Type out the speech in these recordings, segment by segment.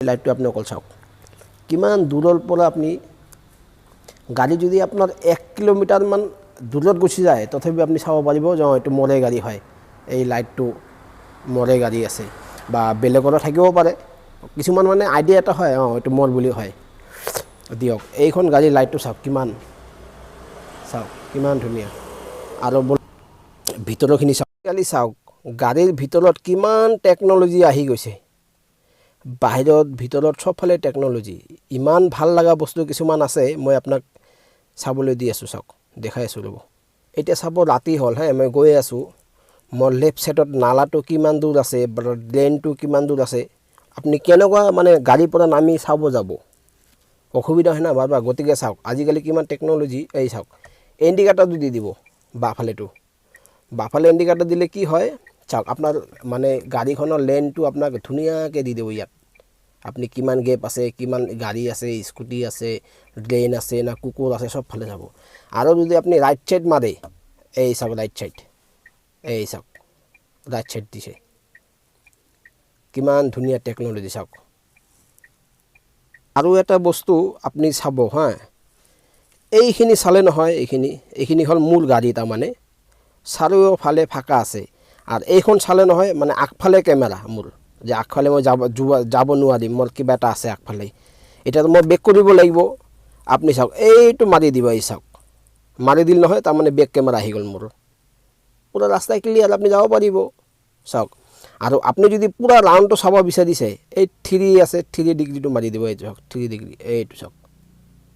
লাইটটো আপনি অকল চাওক কিমান দূৰৰ পৰা আপুনি গাড়ী যদি আপোনাৰ 1 কিলোমিটাৰমান দূৰত গুচি যায় তথাপি আপুনি চাব পাৰিব যে এইটো মৰে গাড়ী হয় এই লাইটটো মৰে গাড়ী আছে বা বেলেগৰো থাকিব পাৰে কিছুমান মানে আইডিয়া এটা হয় এইটো মোৰ বুলি হয় দিয়ক এইখন গাড়ীৰ লাইটটো চাওক কিমান ধুনীয়া আৰু ভিতৰখিনি চাওক কালি চাওক গাড়ীৰ ভিতৰত কিমান টেকন'লজি আহি গৈছে বাহিৰত ভিতৰত সবফালে টেকন'লজি ইমান ভাল লগা বস্তু কিছুমান আছে মই আপোনাক চাবলৈ দি আছোঁ চাওক দেখাই আছোঁ ৰ'ব এতিয়া চাব ৰাতি হ'ল মই গৈ আছোঁ মোৰ লেফ্ট সাইডত নালাটো কিমান দূৰ আছে ড্ৰেইনটো কিমান দূৰ আছে আপুনি কেনেকুৱা মানে গাড়ীৰ পৰা নামি চাব যাব অসুবিধা হয় না বাৰবাৰ গতিকে চাওক আজিকালি কিমান টেকন'লজি এই চাওক ইণ্ডিকেটৰটো দি দিব বাফালে ইণ্ডিকেটৰ দিলে কি হয় চাওক আপোনাৰ মানে গাড়ীখনৰ লেনটো আপোনাক ধুনীয়াকৈ দি দিব ইয়াত আপনি কিমান গেপ আছে কিমান গাড়ী আছে স্কুটি আছে ড্ৰেইন আছে না কুকুৰ আছে সব ফালে যাব আৰু যদি আপনি ৰাইট সাইড মাৰে এই চাওক ৰাইট সাইড দিছে কিমান ধুনীয়া টেকন'লজি চাওক আৰু এটা বস্তু আপনি চাব এইখিনি চালে নহয় এইখিনি হ'ল মূল গাড়ী তাৰমানে চাৰিওফালে ফাঁকা আছে আৰু এইখন চালে নহয় মানে আগফালে কেমেৰা মোৰ যে আগফালে মই যাব নোৱাৰিম মোৰ কিবা এটা আছে আগফালে এতিয়া মই বেক কৰিব লাগিব আপনি চাওক এইটো মাৰি দিব এই চাওক মাৰি দিল নহয় তাৰমানে বেক কেমেৰা আহি গ'ল মোৰ পুৰা ৰাস্তা ক্লিয়াৰ আপনি যাব পাৰিব চাওক আৰু আপনি যদি পুৰা ৰাউণ্ডটো চাব বিচাৰিছে এই 3 আছে 3 ডিগ্ৰীটো মাৰি দিব এই চাওক 3 ডিগ্ৰী এইটো চাওক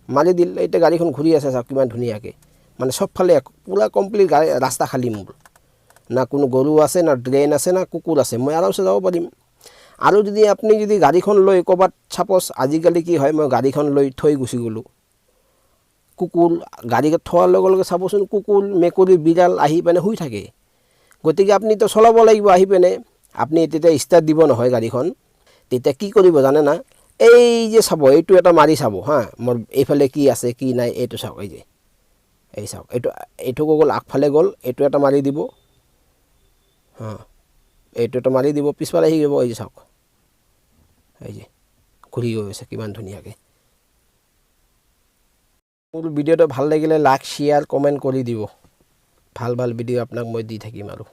মাৰি দিল এতিয়া গাড়ীখন ঘূৰি আছে চাওক কিমান ধুনীয়াকৈ মানে সবফালে পুৰা কমপ্লিট ৰাস্তা খালী মোৰ না কোনো গৰু আছে না ড্ৰেইন আছে না কুকুৰ আছে মই আৰামছে যাব পাৰিম আৰু যদি আপনি যদি গাড়ীখন লৈ ক'ৰবাত সাপোজ আজিকালি কি হয় মই গাড়ীখন লৈ থৈ গুচি গ'লোঁ কুকুৰ গাড়ী থোৱাৰ লগে লগে চাবচোন কুকুৰ মেকুৰী বিড়াল আহি পেনে শুই থাকে গতিকে আপনি তো চলাব লাগিব আহি পেনে আপনি তেতিয়া ষ্টাৰ্ট দিব নহয় গাড়ীখন তেতিয়া কি কৰিব জানে না এই যে চাব এইটো এটা মাৰি চাব মোৰ এইফালে কি আছে কি নাই এইটো চাওক এই চাওক এইটো গ'ল আগফালে গ'ল এইটো এটা মাৰি দিব এইটো এটা মাৰি দিব পিছফালে আহি যাব এই যে চাওক এই যে ঘূৰি গৈছে কিমান ধুনীয়াকৈ মোৰ ভিডিঅ'টো ভাল লাগিলে লাইক শ্বেয়াৰ কমেণ্ট কৰি দিব ভাল ভিডিঅ' আপোনাক মই দি থাকিম আৰু